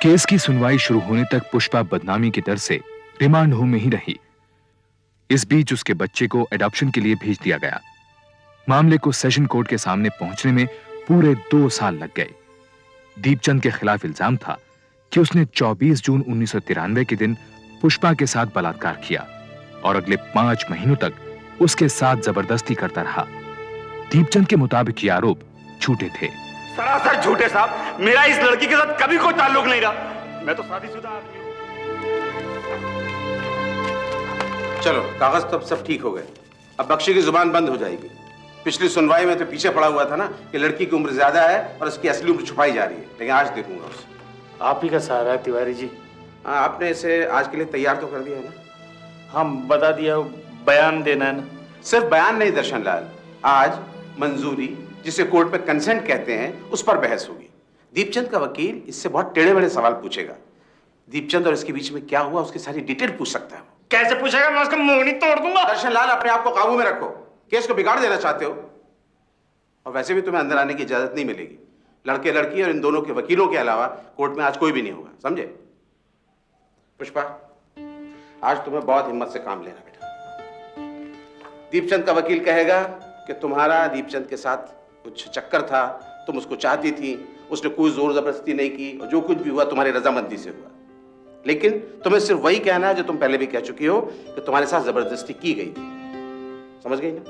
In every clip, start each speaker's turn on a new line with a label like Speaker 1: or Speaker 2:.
Speaker 1: Case की सुनवाई शुरू होने तक पुष्पा बदनामी के डर से रिमांड होम में ही रही। इस बीच उसके बच्चे को एडॉप्शन के लिए भेज दिया गया। मामले को सेशन कोर्ट के सामने पहुंचने में पूरे 2 साल लग गए। दीपचंद के खिलाफ इल्जाम था कि उसने 24 जून 1993 के दिन पुष्पा के साथ बलात्कार किया और अगले 5 महीनों तक उसके साथ जबरदस्ती करता रहा। दीपचंद के मुताबिक ये आरोप झूठे थे।
Speaker 2: सरासर झूठे साहब। मेरा इस लड़की के साथ कभी कोई ताल्लुक नहीं रहा। मैं तो शादीशुदा आदमी हूं।
Speaker 3: चलो, कागज तो अब सब ठीक हो गए। अब बख्शी की जुबान बंद हो जाएगी। पिछली सुनवाई में तो पीछे पड़ा हुआ था ना कि लड़की की उम्र ज्यादा है और उसकी असली उम्र छुपाई जा रही है, लेकिन आज देखूंगा उसे।
Speaker 2: आप ही का सहारा है तिवारी जी।
Speaker 3: हाँ, आपने इसे आज के लिए तैयार तो कर दिया है ना?
Speaker 2: हाँ, बता दिया। बयान देना है ना?
Speaker 3: सिर्फ बयान नहीं दर्शन लाल, आज मंजूरी, जिसे कोर्ट में कंसेंट कहते हैं, उस पर बहस होगी। दीपचंद का वकील इससे बहुत टेढ़े मेढ़े सवाल पूछेगा। दीपचंद और इसके बीच में क्या हुआ उसकी सारी डिटेल पूछ सकता है।
Speaker 2: कैसे पूछेगा? मैं उसका मुंह नहीं तोड़ दूंगा।
Speaker 3: दर्शन लाल, अपने आप को काबू में रखो। केस को बिगाड़ देना चाहते हो, और वैसे भी तुम्हें अंदर आने की इजाजत नहीं मिलेगी। लड़के लड़की और इन दोनों के वकीलों के अलावा कोर्ट में आज कोई भी नहीं होगा, समझे? पुष्पा, आज तुम्हें बहुत हिम्मत से काम लेना बेटा। दीपचंद का वकील कहेगा कि तुम्हारा दीपचंद के साथ कुछ चक्कर था, तुम उसको चाहती थी, उसने कोई जोर जबरदस्ती नहीं की, और जो कुछ भी हुआ तुम्हारी रजामंदी से हुआ। लेकिन तुम्हें सिर्फ वही कहना है जो तुम पहले भी कह चुकी हो कि तुम्हारे साथ जबरदस्ती की गई थी। समझ गई ना?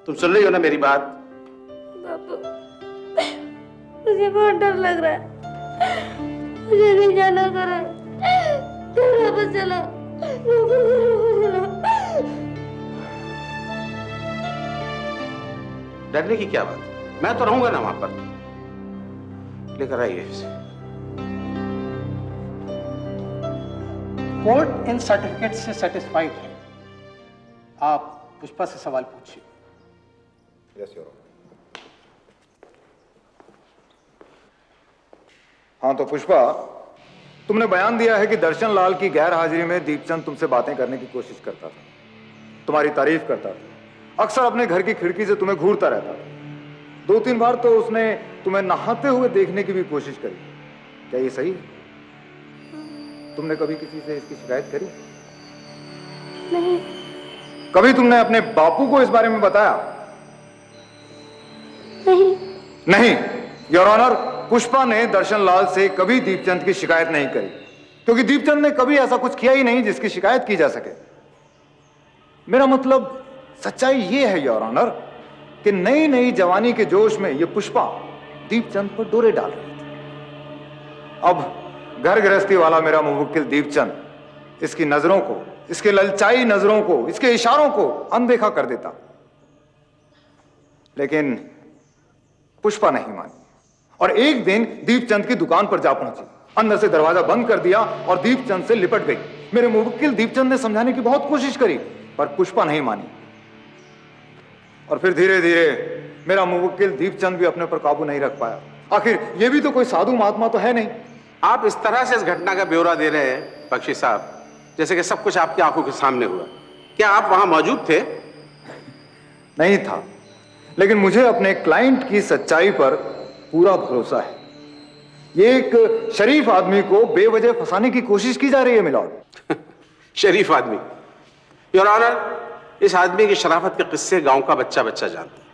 Speaker 3: तुम सुन रही हो ना मेरी बात?
Speaker 4: बाबू, मुझे बहुत डर लग रहा है। मुझे नहीं जाना करो। वापस चलो।
Speaker 3: डरने की क्या बात है? मैं तो रहूंगा ना वहां पर। लेकर आइए इसे।
Speaker 5: कोर्ट इन सर्टिफिकेट से सेटिस्फाइड है। आप पुष्पा से सवाल पूछिए।
Speaker 6: Yes your honour. हाँ, तो पुष्पा, तुमने बयान दिया है कि दर्शन लाल की गैर हाजिरी में दीपचंद तुमसे बातें करने की कोशिश करता था, तुम्हारी तारीफ करता था, अक्सर अपने घर की खिड़की से तुम्हें घूरता रहता था। 2-3 बार तो उसने तुम्हें नहाते हुए देखने की भी कोशिश करी। क्या ये सही है? तुमने कभी किसी से इसकी शिकायत करी?
Speaker 4: नहीं।
Speaker 6: कभी तुमने अपने बापू को इस बारे में बताया?
Speaker 4: नहीं।
Speaker 6: नहीं। योर ऑनर, पुष्पा ने दर्शन लाल से कभी दीपचंद की शिकायत नहीं करी, क्योंकि दीपचंद ने कभी ऐसा कुछ किया ही नहीं जिसकी शिकायत की जा सके। मेरा मतलब, सच्चाई यह है योर ऑनर कि नई नई जवानी के जोश में यह पुष्पा दीपचंद पर डोरे डाल रही थी। अब घर गृहस्थी वाला मेरा मुवक्किल दीपचंद इसकी नजरों को, इसके ललचाई नजरों को, इसके इशारों को अनदेखा कर देता, लेकिन पुष्पा नहीं मानी और एक दिन दीपचंद की दुकान पर जा पहुंची, अंदर से दरवाजा बंद कर दिया और दीपचंद से लिपट गई। मेरे मुवक्किल दीपचंद ने समझाने की बहुत कोशिश करी, पर पुष्पा नहीं मानी, और फिर धीरे धीरे मेरा मुवक्किल दीपचंद भी अपने पर काबू नहीं रख पाया। आखिर यह भी तो कोई साधु महात्मा तो है नहीं।
Speaker 3: आप इस तरह से इस घटना का ब्यौरा दे रहे हैं बख्शी साहब, जैसे कि सब कुछ आपकी आंखों के सामने हुआ। क्या आप वहां मौजूद थे?
Speaker 6: नहीं था, लेकिन मुझे अपने क्लाइंट की सच्चाई पर पूरा भरोसा है। ये एक शरीफ आदमी को बेवजह फंसाने की कोशिश की जा रही है मिलॉर्ड।
Speaker 3: शरीफ आदमी? योर ऑनर, इस आदमी की शराफत के किस्से गांव का बच्चा बच्चा जानता है।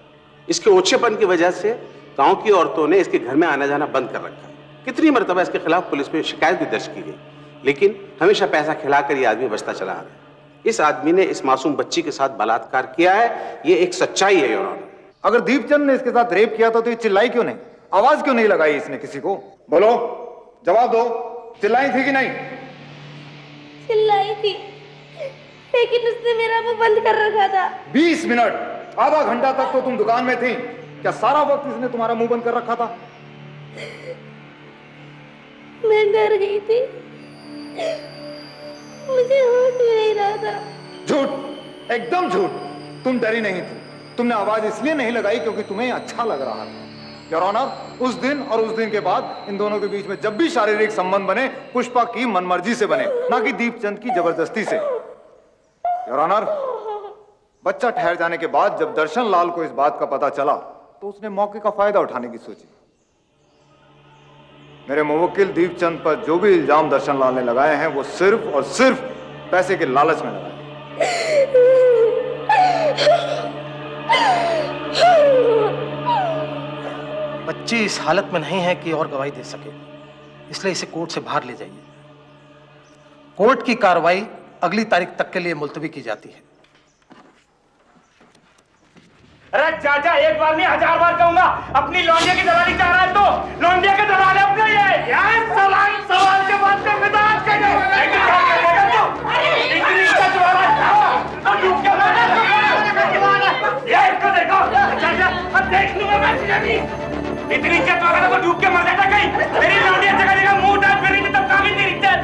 Speaker 3: इसके ओछेपन की वजह से गांव की औरतों ने इसके घर में आना जाना बंद कर रखा है। कितनी मरतबा इसके खिलाफ पुलिस में शिकायत भी दर्ज की गई, लेकिन हमेशा पैसा खिलाकर यह आदमी बचता चला आ रहा है। इस आदमी ने इस मासूम बच्ची के साथ बलात्कार किया है, यह एक सच्चाई है योर ऑनर।
Speaker 6: अगर दीपचंद ने इसके साथ रेप किया था तो ये चिल्लाई क्यों नहीं? आवाज क्यों नहीं लगाई इसने किसी को? बोलो, जवाब दो। चिल्लाई थी कि नहीं?
Speaker 4: चिल्लाई थी, लेकिन उसने मेरा मुंह बंद कर रखा था।
Speaker 6: 20 मिनट, आधा घंटा तक तो तुम दुकान में थी। क्या सारा वक्त इसने तुम्हारा मुंह बंद कर रखा था?
Speaker 4: मैं डर गई थी, मुझे होश भी नहीं रहा था।
Speaker 6: झूठ, एकदम झूठ। तुम डरी नहीं थी। तुमने आवाज इसलिए नहीं लगाई क्योंकि तुम्हें अच्छा लग रहा था। योर ऑनर, उस दिन और उस दिन के बाद इन दोनों के बीच में जब भी शारीरिक संबंध बने, पुष्पा की मनमर्जी से बने, ना कि दीपचंद की जबरदस्ती से। योर ऑनर, बच्चा ठहर जाने के बाद जब दर्शन लाल को इस बात का पता चला तो उसने मौके का फायदा उठाने की सोची। मेरे मुवक्किल दीपचंद पर जो भी इल्जाम दर्शन लाल ने लगाए हैं वो सिर्फ और सिर्फ पैसे के लालच में लगाए।
Speaker 5: बच्ची इस हालत में नहीं है कि और गवाही दे सके, इसलिए इसे कोर्ट से बाहर ले जाइए। कोर्ट की कार्रवाई अगली तारीख तक के लिए मुलतवी की जाती है।
Speaker 2: अरे चाचा, एक बार नहीं 1000 बार कहूंगा, अपनी लौंडिया की दलाली चाह रहा है तो लौंडिया के दलाल है अपने ये। यार सवाल के बाद में मिजाज का जो इतनी इज्जत वाला तो डूब के ये इसको देखो चाचा, अब देख लूंगा मैं तुझे भी। इतनी इज्जत वाला तो डूब के मर जाता कहीं। मेरी लौंडिया जगह जगह मुंह डाल फिर तब काम ही नहीं इज्जत।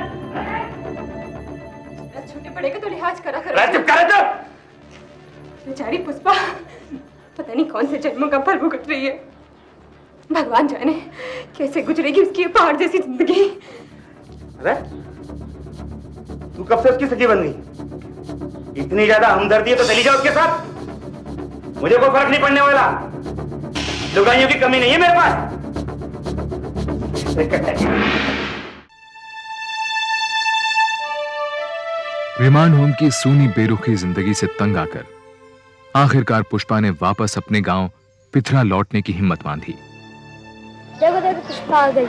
Speaker 7: छोटे बड़े का तो लिहाज करा कर।
Speaker 2: चुप करे तो।
Speaker 7: बेचारी पुष्पा पता नहीं कौन से जन्मों का फल भुगत रही है। भगवान जाने कैसे गुजरेगी उसकी पहाड़ जैसी जिंदगी।
Speaker 2: अरे तू कब से उसकी सगी बन गई? इतनी ज्यादा हमदर्दी है तो चली जाओ उसके साथ, मुझे कोई फर्क नहीं पड़ने वाला। लुगाइयों की कमी नहीं है मेरे पास।
Speaker 1: रिमांड होम की सूनी बेरुखी जिंदगी से तंग आकर आखिरकार पुष्पा ने वापस अपने गांव पिथरा लौटने की हिम्मत बांधी।
Speaker 4: देखो देखो पुष्पा आ गई।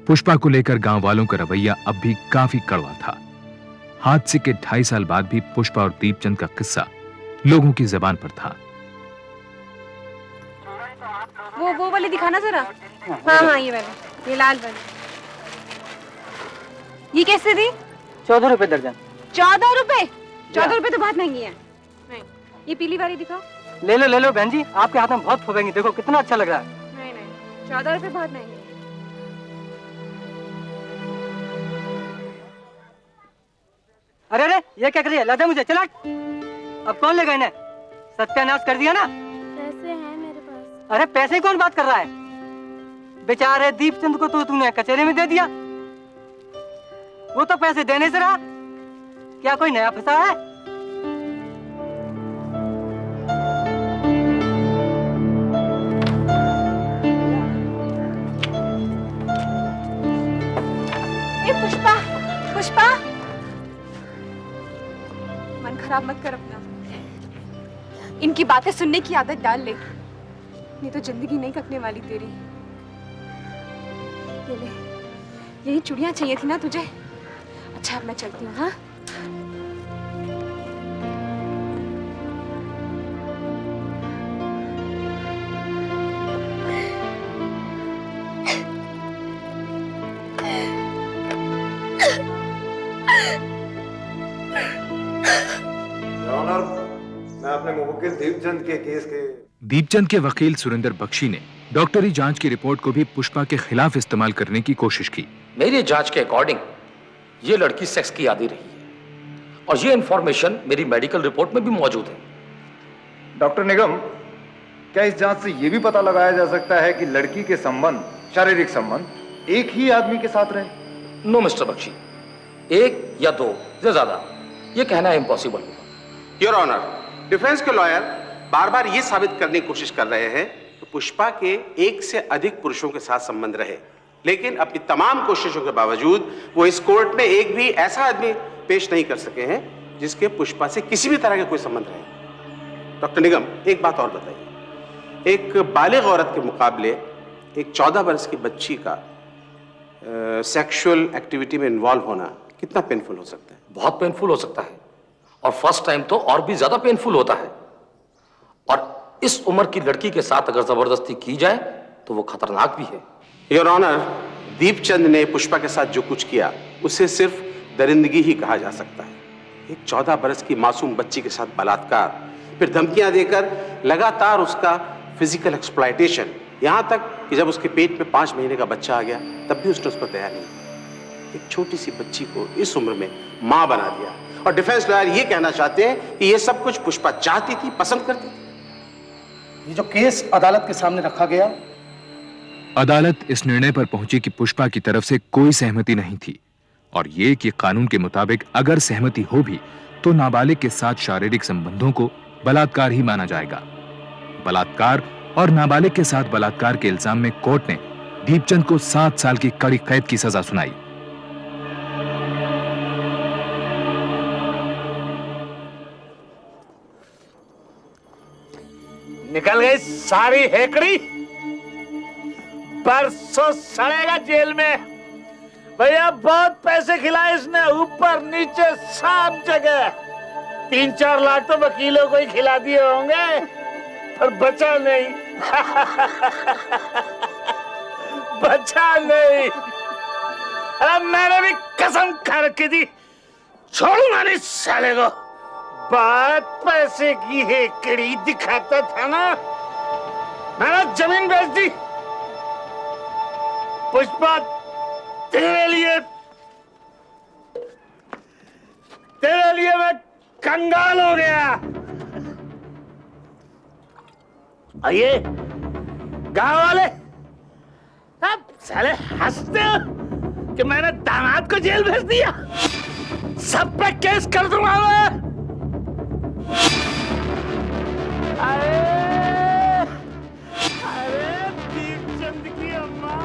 Speaker 1: पुष्पा को लेकर गांव वालों का रवैया अब भी काफी कड़वा था। हादसे के 2.5 साल बाद भी पुष्पा और दीपचंद का किस्सा लोगों की जुबान पर था।
Speaker 7: वो वाली दिखाना जरा। हाँ ये वाला, ये लाल वाली। ये कैसे दी?
Speaker 8: 14 रुपए दर्जन।
Speaker 7: 14 रुपए? 14 रुपए तो बहुत महंगी है। ये पीली वाली दिखाओ।
Speaker 8: ले लो बहन जी, आपके हाथ में बहुत फूबेंगी, देखो कितना अच्छा लग रहा है।
Speaker 7: नहीं 14 रुपए बहुत महंगी है।
Speaker 8: अरे ये क्या कर रही है? ला दे मुझे, चला। अब कौन लेगा इन्हें? सत्यानाश कर दिया ना।
Speaker 4: पैसे हैं मेरे पास।
Speaker 8: अरे पैसे कौन बात कर रहा है? बेचारे दीपचंद को तो तूने कचहरी में दे दिया। वो तो पैसे देने से रहा, क्या कोई नया फंसा है?
Speaker 7: पुष्पा मन खराब मत कर अपना। इनकी बातें सुनने की आदत डाल ले, नहीं तो जिंदगी नहीं कटने वाली तेरी। ये ले, यही चूड़ियां चाहिए थी ना तुझे? अच्छा अब मैं चलती हूँ। हाँ
Speaker 6: मैं अपने मुवक्किल दीपचंद के केस के
Speaker 1: दीपचंद के वकील सुरेंद्र बख्शी ने डॉक्टरी जांच की रिपोर्ट को भी पुष्पा के खिलाफ इस्तेमाल करने की कोशिश की।
Speaker 9: मेरी जांच के अकॉर्डिंग ये लड़की सेक्स की आदी रही है और ये इंफॉर्मेशन मेरी मेडिकल रिपोर्ट में भी मौजूद है।
Speaker 6: डॉक्टर निगम, क्या इस जांच से यह भी पता लगाया जा सकता है कि लड़की के संबंध, शारीरिक संबंध, एक ही आदमी के साथ रहे?
Speaker 9: नो मिस्टर बख्शी, एक या दो या ज्यादा, ये कहना इम्पॉसिबल होगा।
Speaker 3: योर ऑनर, डिफेंस के लॉयर बार बार ये साबित करने की कोशिश कर रहे हैं कि पुष्पा के एक से अधिक पुरुषों के साथ संबंध रहे, लेकिन अपनी तमाम कोशिशों के बावजूद वो इस कोर्ट में एक भी ऐसा आदमी पेश नहीं कर सके हैं जिसके पुष्पा से किसी भी तरह के कोई संबंध रहे। डॉक्टर निगम, एक बात और बताइए, एक बालिग औरत के मुकाबले एक 14 वर्ष की बच्ची का सेक्सुअल एक्टिविटी में इन्वॉल्व होना कितना पेनफुल हो सकता है?
Speaker 9: बहुत पेनफुल हो सकता है, और फर्स्ट टाइम तो और भी ज्यादा पेनफुल होता है। और इस उम्र की लड़की के साथ अगर जबरदस्ती की जाए तो वो खतरनाक भी है।
Speaker 3: योर ऑनर, दीपचंद ने पुष्पा के साथ जो कुछ किया उसे सिर्फ दरिंदगी ही कहा जा सकता है। एक 14 बरस की मासूम बच्ची के साथ बलात्कार, फिर धमकियां देकर लगातार उसका फिजिकल एक्सप्लॉयटेशन, यहां तक कि जब उसके पेट में 5 महीने का बच्चा आ गया तब भी उसने उसको दया नहीं। एक छोटी सी बच्ची को इस उम्र में मां बना दिया। और डिफेंस लॉयर ये कहना चाहते हैं कि ये सब कुछ पुष्पा चाहती थी, पसंद करती थी।
Speaker 5: ये जो केस अदालत के सामने रखा गया,
Speaker 1: अदालत इस निर्णय पर पहुंची कि पुष्पा की तरफ से कोई सहमति नहीं थी, और ये कि कानून के मुताबिक अगर सहमति हो भी तो नाबालिग के साथ शारीरिक संबंधों को बलात्कार ही माना जाएगा। बलात्कार और नाबालिग के साथ बलात्कार के इल्जाम में कोर्ट ने दीपचंद को 7 साल की कड़ी कैद की सजा सुनाई।
Speaker 2: निकल गई सारी हेकड़ी, परसों सड़ेगा जेल में। भैया बहुत पैसे खिलाए इसने, ऊपर नीचे सब जगह। 3-4 लाख तो वकीलों को ही खिला दिए होंगे, पर बचा नहीं। बचा नहीं। अरे मैंने भी कसम खा रखी थी, छोड़ूंगा नहीं साले को। बात पैसे की हेकड़ी दिखाता था ना, मैंने जमीन बेच दी। पुष्पा तेरे लिए मैं कंगाल हो गया। आइए गांव वाले, अब साले हंसते हो कि मैंने दामाद को जेल भेज दिया। सब पे केस कर दूंगा मैं। अरे दीपचंद की अम्मा,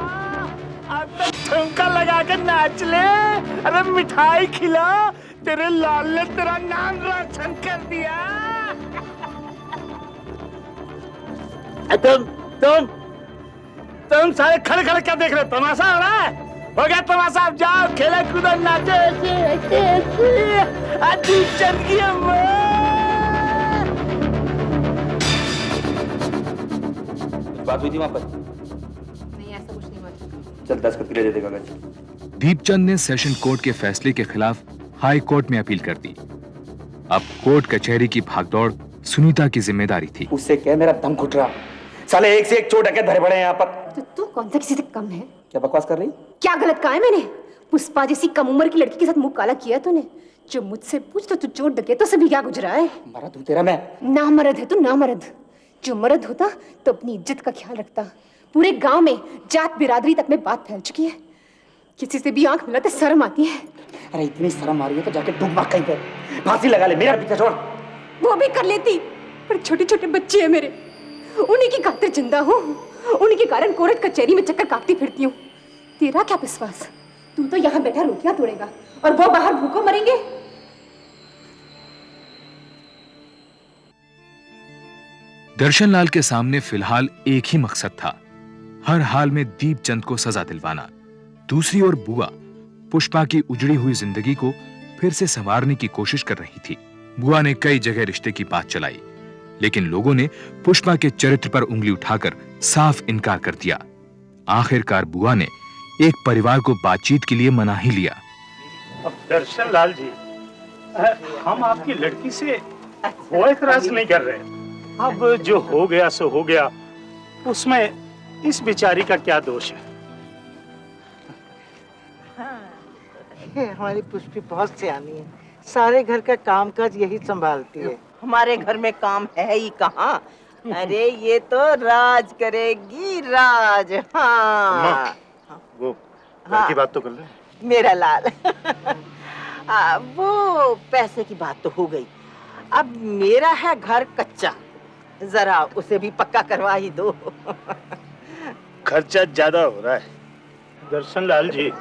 Speaker 2: अब तक ठुमका लगा कर नाच ले। अरे मिठाई खिला, तेरे लाल ने तेरा नाम रोशन कर दिया। तुम सारे खड़े खड़े क्या देख रहे हो? तमाशा हो रहा है? हो गया तमाशा, अब जाओ खेले कूदो नाचो। दीपचंद की अम्मा,
Speaker 10: बात हुई थी वहां पर?
Speaker 7: नहीं, ऐसा कुछ नहीं हुआ।
Speaker 10: चल 10 कपड़े दे दे कागज।
Speaker 1: दीपचंद ने सेशन कोर्ट के फैसले के खिलाफ हाई कोर्ट में अपील कर दी। अब कोर्ट कचहरी की भागदौड़ सुनीता की जिम्मेदारी थी।
Speaker 10: उससे क्या मेरा दम घुट रहा, साले एक से एक चोर डकैत धरे पड़े हैं यहाँ पर।
Speaker 7: तो तू कौन सा किसी से कम है?
Speaker 10: क्या बकवास कर रही?
Speaker 7: क्या गलत कहा है मैंने? पुष्पा जैसी कम उम्र की लड़की के साथ मुंह काला किया तूने। जो मुझसे पूछ तो तू चोर डकैतों से भी क्या गुजरा है?
Speaker 10: मरद हूँ तेरा मैं।
Speaker 7: ना मर्द है तू, ना मर्द। जो मर्द होता तो अपनी इज्जत का ख्याल रखता। पूरे गांव में जात बिरादरी तक में बात फैल चुकी है, किसी से भी आंख मिलाते शर्म आती है।
Speaker 10: अरे इतनी शर्म आ रही है तो जाके डूब मत कहीं पे, फांसी लगा ले, मेरा पीछा छोड़।
Speaker 7: वो भी कर लेती, पर छोटे छोटे बच्चे हैं मेरे, उन्हीं की खातिर जिंदा हूँ। उन्हीं के कारण कोर्ट कचहरी में चक्कर काटती फिरती हूँ। तेरा क्या विश्वास? तू तो यहाँ बैठा रोटियां तोड़ेगा और वो बाहर भूखों मरेंगे।
Speaker 1: दर्शनलाल के सामने फिलहाल एक ही मकसद था, हर हाल में दीपचंद को सजा दिलवाना। दूसरी ओर बुआ पुष्पा की उजड़ी हुई जिंदगी को फिर से संवारने की कोशिश कर रही थी। बुआ ने कई जगह रिश्ते की बात चलाई, लेकिन लोगों ने पुष्पा के चरित्र पर उंगली उठाकर साफ इनकार कर दिया। आखिरकार बुआ ने एक परिवार को बातचीत के लिए मना ही लिया।
Speaker 2: अब दर्शनलाल जी, हम आपकी लड़की से कोई एतराज नहीं कर रहे। अब जो हो गया सो हो गया, उसमें इस बेचारी का क्या दोष है?
Speaker 11: हमारी पुष्पी बहुत सियानी है, सारे घर का कामकाज यही संभालती है।
Speaker 12: हमारे घर में काम है ही कहाँ। अरे ये तो राज करेगी, राज। हाँ
Speaker 2: वो घर की बात तो कर ले।
Speaker 12: मेरा लाल। वो पैसे की बात तो हो गई, अब मेरा है घर कच्चा, जरा उसे भी पक्का करवा ही दो।
Speaker 2: खर्चा ज्यादा हो रहा है दर्शनलाल जी।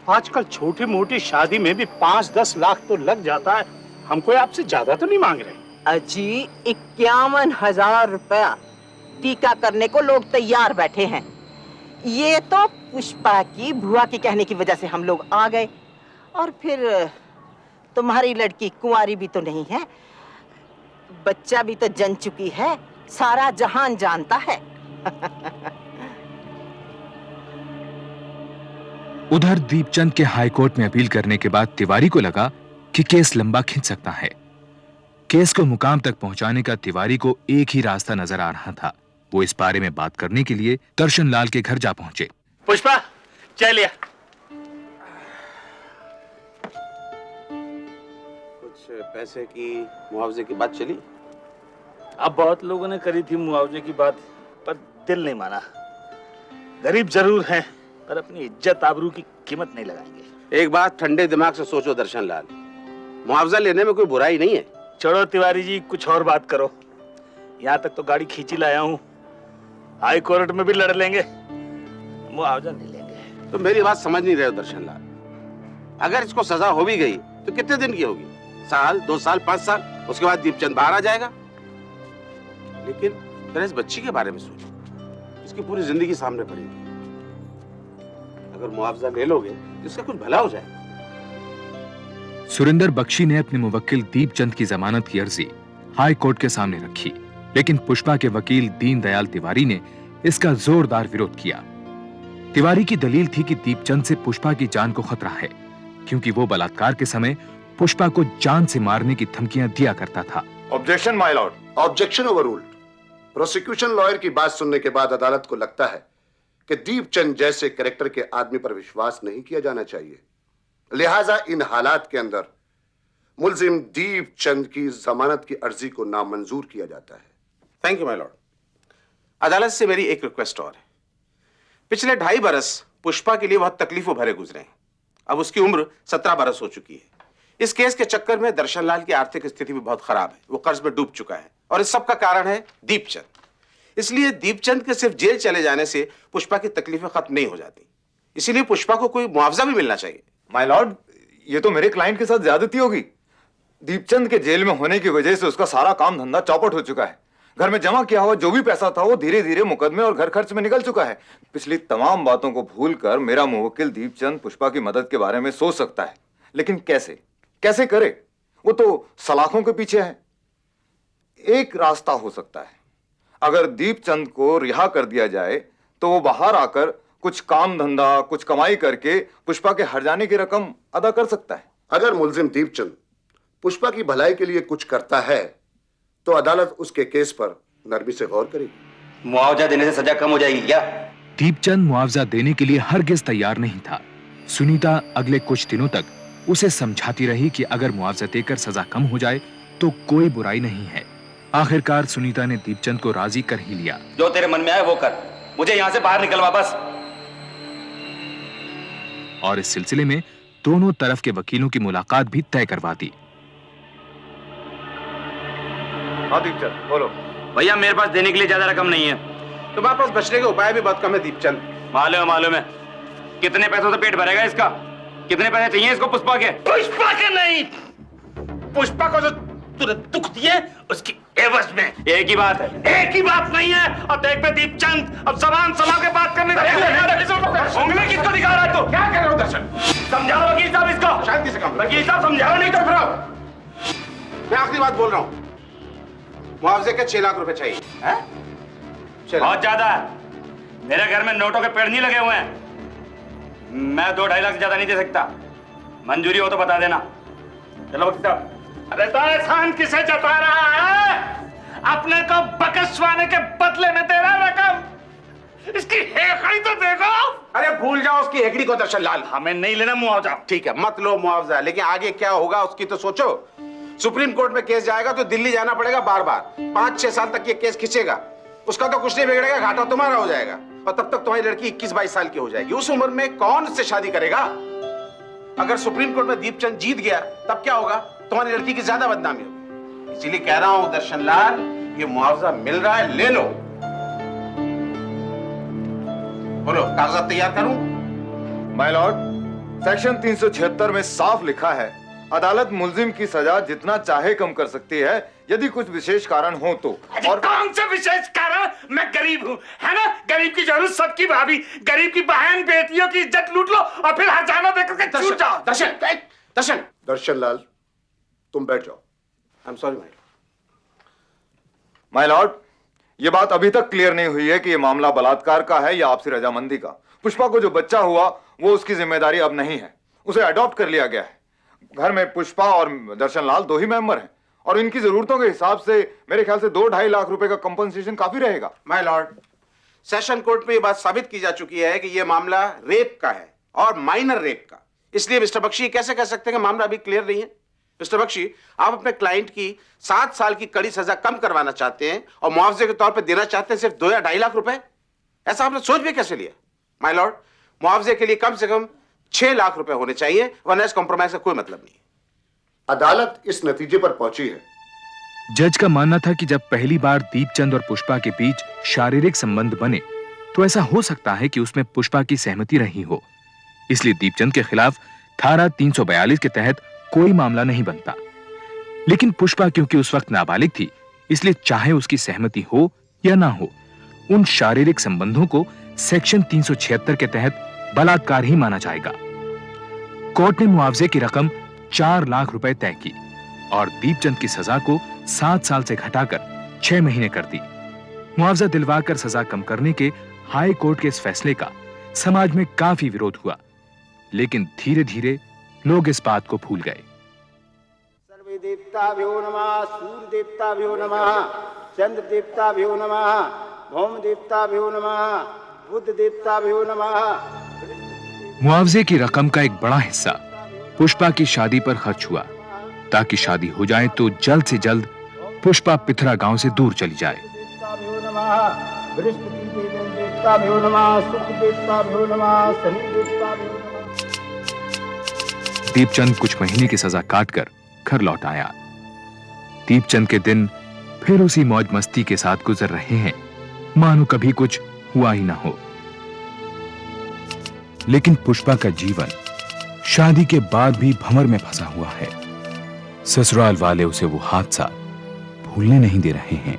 Speaker 2: आजकल छोटी मोटी शादी में भी 5-10 लाख तो लग जाता है। हम कोई आपसे ज्यादा तो नहीं मांग रहे।
Speaker 12: अजी 51,000 रुपया टीका करने को लोग तैयार बैठे हैं। ये तो पुष्पा की बुआ की कहने की वजह से हम लोग आ गए। और फिर तुम्हारी लड़की कुंवारी भी तो नहीं है, बच्चा भी तो जन चुकी है, सारा जहान जानता है।
Speaker 1: उधर दीपचंद के हाईकोर्ट में अपील करने के बाद तिवारी को लगा कि केस लंबा खिंच सकता है। केस को मुकाम तक पहुंचाने का तिवारी को एक ही रास्ता नजर आ रहा था। वो इस बारे में बात करने के लिए दर्शनलाल के घर जा पहुंचे।
Speaker 2: पुष्पा चलिए।
Speaker 3: कुछ पैसे की मुआवजे की बात चली?
Speaker 2: अब बहुत लोगों ने करी थी मुआवजे की बात, पर दिल नहीं माना। गरीब जरूर हैं, पर अपनी इज्जत आबरू की कीमत नहीं लगाएंगे।
Speaker 3: एक बात ठंडे दिमाग से सोचो दर्शनलाल, मुआवजा लेने में कोई बुराई नहीं है।
Speaker 2: छोड़ो तिवारी जी, कुछ और बात करो। यहाँ तक तो गाड़ी खींची लाया हूँ, हाई कोर्ट में भी लड़ लेंगे, मुआवजा नहीं लेंगे।
Speaker 3: तो मेरी बात समझ नहीं रहे हो दर्शन लाल। अगर इसको सजा हो भी गई तो कितने दिन की होगी? साल, 2 साल, 5 साल, उसके बाद दीपचंद बाहर आ जाएगा। लेकिन तेरे इस बच्ची के बारे में सोचो, इसकी पूरी जिंदगी सामने पड़ेगी। अगर मुआवजा ले लोगे तो इसका कुछ भला हो जाएगा।
Speaker 1: सुरिंदर बख्शी ने अपने मुवक्किल दीपचंद की जमानत की अर्जी हाई कोर्ट के सामने रखी, लेकिन पुष्पा के वकील दीनदयाल तिवारी ने इसका जोरदार विरोध किया। तिवारी की दलील थी कि दीपचंद से पुष्पा की जान को खतरा है, क्योंकि वो बलात्कार के समय पुष्पा को जान से मारने की धमकियां दिया करता था।
Speaker 6: Objection my Lord.
Speaker 13: Objection overruled. Prosecution lawyer की बात सुनने के बाद अदालत को लगता है कि दीपचंद जैसे कैरेक्टर के आदमी पर विश्वास नहीं किया जाना चाहिए, लिहाजा इन हालात के अंदर मुल्जिम दीपचंद की जमानत की अर्जी को नामंजूर किया जाता है।
Speaker 3: Thank you my Lord. अदालत से मेरी एक रिक्वेस्ट और है। पिछले 2.5 बरस पुष्पा के लिए बहुत तकलीफों भरे गुजरे हैं। अब उसकी उम्र 17 बरस हो चुकी है। इस केस के चक्कर में दर्शनलाल की आर्थिक स्थिति भी बहुत खराब है, वो कर्ज में डूब चुका है, और इस सब का कारण है दीपचंद। इसलिए दीपचंद के सिर्फ जेल चले जाने से पुष्पा की तकलीफें खत्म नहीं हो जाती, इसीलिए पुष्पा को कोई मुआवजा भी मिलना चाहिए।
Speaker 6: माय लॉर्ड, ये तो मेरे क्लाइंट के साथ ज्यादती होगी। दीपचंद के जेल में होने की वजह से उसका सारा काम धंधा चौपट हो चुका है। घर में जमा किया हुआ जो भी पैसा था वो धीरे धीरे मुकदमे और घर खर्च में निकल चुका है। पिछली तमाम बातों को भूलकर मेरा मुवक्किल दीपचंद पुष्पा की मदद के बारे में सोच सकता है, लेकिन कैसे कैसे करे? वो तो सलाखों के पीछे है। एक रास्ता हो सकता है, अगर दीपचंद को रिहा कर दिया जाए तो वो बाहर आकर कुछ काम धंधा, कुछ कमाई करके पुष्पा के हर जाने की रकम अदा कर सकता है।
Speaker 13: अगर मुल्जिम दीपचंद पुष्पा की भलाई के लिए कुछ करता है तो अदालत उसके केस पर नरमी से गौर करेगी।
Speaker 10: मुआवजा देने से सजा कम हो जाएगी क्या?
Speaker 1: दीपचंद मुआवजा देने के लिए हरगिज तैयार नहीं था। सुनीता अगले कुछ दिनों तक उसे समझाती रही कि अगर मुआवजा देकर सजा कम हो जाए तो कोई बुराई नहीं है। आखिरकार सुनीता ने दीपचंद को राजी कर ही लिया।
Speaker 10: जो तेरे मन में आए वो कर, मुझे यहाँ से बाहर निकलवा बस।
Speaker 1: और इस सिलसिले में दोनों तरफ के वकीलों की मुलाकात भी तय करवा दी।
Speaker 6: हाँ दीपचंद बोलो।
Speaker 2: भैया मेरे पास देने के लिए ज्यादा रकम नहीं है।
Speaker 3: तुम्हारे पास बचने के उपाय भी बहुत कम है दीपचंद।
Speaker 2: मालूम है। कितने पैसों से पेट भरेगा इसका? कितने पैसे चाहिए इसको पुष्पा के? पुष्पा के नहीं, पुष्पा को जो तूने दुख दिए उसकी एवज में। एक ही बात है। एक ही बात नहीं है। अब देख पे दीपचंद, अब जबान संभाल के बात करने उंगली किसको दिखा रहा है तू? क्या कर रहे हो दर्शन? समझाओ वकील साहब इसको। शांति से काम। वकील साहब समझाओ, नहीं तो फिर
Speaker 3: मैं आखिरी बात बोल रहा हूँ। मुआवजे के 6 लाख रुपए चाहिए।
Speaker 2: बहुत ज्यादा है। मेरे घर में नोटों के पेड़ नहीं लगे हुए हैं। मैं 2-2.5 लाख से ज्यादा नहीं दे सकता। मंजूरी हो तो बता देना। चलो वकील साहब। अरे तो एहसान किसे जता रहा है? अपने को बकसवाने के बदले में दे रहा रकम। इसकी हेकड़ी तो देखो।
Speaker 3: अरे भूल जाओ उसकी हेकड़ी को दर्शनलाल।
Speaker 2: हमें नहीं लेना मुआवजा।
Speaker 3: ठीक है, मत लो मुआवजा, लेकिन आगे क्या होगा उसकी तो सोचो। सुप्रीम कोर्ट में केस जाएगा तो दिल्ली जाना पड़ेगा बार बार। 5-6 साल तक ये केस खींचेगा। उसका तो कुछ नहीं बिगड़ेगा, घाटा तुम्हारा हो जाएगा, और तब तक तुम्हारी लड़की 21-22 साल की हो जाएगी। उस उम्र में कौन उससे शादी करेगा? अगर सुप्रीम कोर्ट में दीपचंद जीत गया तब क्या होगा? तुम्हारी लड़की की ज्यादा बदनामी होगी। इसीलिए कह रहा हूं दर्शनलाल, ये मुआवजा मिल रहा है, ले लो। बोलो, कागजात तैयार करूं?
Speaker 6: माय लॉर्ड, सेक्शन 376 में साफ लिखा है, अदालत मुल्जिम की सजा जितना चाहे कम कर सकती है यदि कुछ विशेष कारण हो तो।
Speaker 2: और कौन से विशेष कारण? मैं गरीब हूँ, है ना? गरीब की जरूरत सबकी भाभी, गरीब की बहन बेटियों की इज्जत लूट लो और फिर हर्जाना देकर के छूट जाओ।
Speaker 13: दर्शनलाल, तुम बैठ जाओ।
Speaker 3: I am sorry
Speaker 6: my Lord, यह बात अभी तक क्लियर नहीं हुई है कि यह मामला बलात्कार का है या आपसी रजामंदी का। पुष्पा को जो बच्चा हुआ वो उसकी जिम्मेदारी अब नहीं है, उसे अडॉप्ट कर लिया गया है। घर में पुष्पा और दर्शनलाल 2 ही मेंबर हैं, और इनकी जरूरतों के हिसाब से मेरे ख्याल से 2-2.5 लाख रुपए का कंपनसेशन काफी रहेगा।
Speaker 3: माय लॉर्ड, सेशन कोर्ट में यह बात साबित की जा चुकी है कि यह मामला रेप का है, और माइनर रेप का। इसलिए मिस्टर बख्शी कैसे कह सकते हैं कि मामला अभी क्लियर नहीं है? मिस्टर बख्शी, आप अपने क्लाइंट की 7 साल की कड़ी सजा कम करवाना चाहते हैं और मुआवजे के तौर पर देना चाहते हैं सिर्फ 2 या 2.5 लाख रुपए। ऐसा आपने सोच भी कैसे लिया? माय लॉर्ड, मुआवजे के लिए कम से कम 6 लाख रुपए होने चाहिए, वरना इस कॉम्प्रोमाइज का कोई मतलब नहीं है।
Speaker 13: अदालत इस नतीजे पर पहुंची है
Speaker 1: जज का मानना था कि जब पहली बार दीपचंद और पुष्पा के बीच शारीरिक संबंध बने तो ऐसा हो सकता है कि उसमें पुष्पा की सहमति रही हो, इसलिए दीपचंद के खिलाफ धारा 342 के तहत कोई मामला नहीं बनता। लेकिन पुष्पा क्योंकि उस वक्त नाबालिग थी, इसलिए चाहे उसकी सहमति हो या ना हो, उन शारीरिक संबंधों को सेक्शन 376 के तहत बलात्कार ही माना जाएगा। कोर्ट ने मुआवजे की रकम 4 लाख रुपए तय की और दीपचंद की सजा को 7 साल से घटाकर 6 महीने कर दी। मुआवजा दिलवाकर सजा कम करने के हाई कोर्ट के इस फैसले का समाज में काफी विरोध हुआ, लेकिन धीरे धीरे लोग इस बात को भूल गए।
Speaker 14: सर्वे देवताभ्यो नमः, सूर्य देवताभ्यो नमः, चंद्र देवताभ्यो नमः, भौम देवताभ्यो नमः, बुद्ध देवताभ्यो नमः।
Speaker 1: मुआवजे की रकम का एक बड़ा हिस्सा पुष्पा की शादी पर खर्च हुआ, ताकि शादी हो जाए तो जल्द से जल्द पुष्पा पिथरा गांव से दूर चली जाए। दीपचंद कुछ महीने की सजा काटकर घर लौट आया। दीपचंद के दिन फिर उसी मौज मस्ती के साथ गुजर रहे हैं, मानो कभी कुछ हुआ ही ना हो। लेकिन पुष्पा का जीवन शादी के बाद भी भंवर में फंसा हुआ है। ससुराल वाले उसे वो हादसा भूलने नहीं दे रहे हैं।